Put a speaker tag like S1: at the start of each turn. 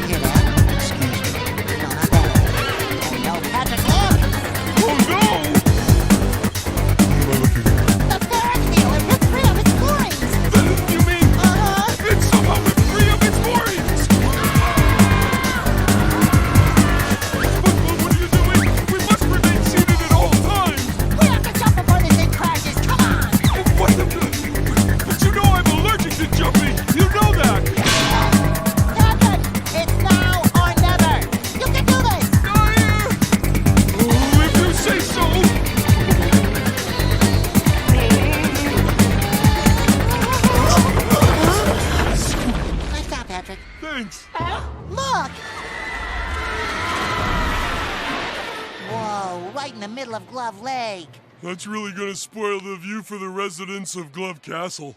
S1: hear that? Excuse me. No, not that. Oh, no, Patrick, look!
S2: Oh no! What am I looking at?
S1: The Ferris wheel! It ripped free of its moorings!
S2: You mean it somehow ripped free of its moorings? Spongebob, what are you doing? We must remain seated at all times!
S1: We have to jump before this thing crashes! Come on!
S2: What the... But you know I'm allergic to jumping! You know that!
S1: Captain, it's now or never! You can do this!
S2: If you say so!
S1: Nice job, Patrick.
S2: Thanks!
S1: Look! Whoa, right in the middle of Glove Lake.
S2: That's really gonna spoil the view for the residents of Glove Castle.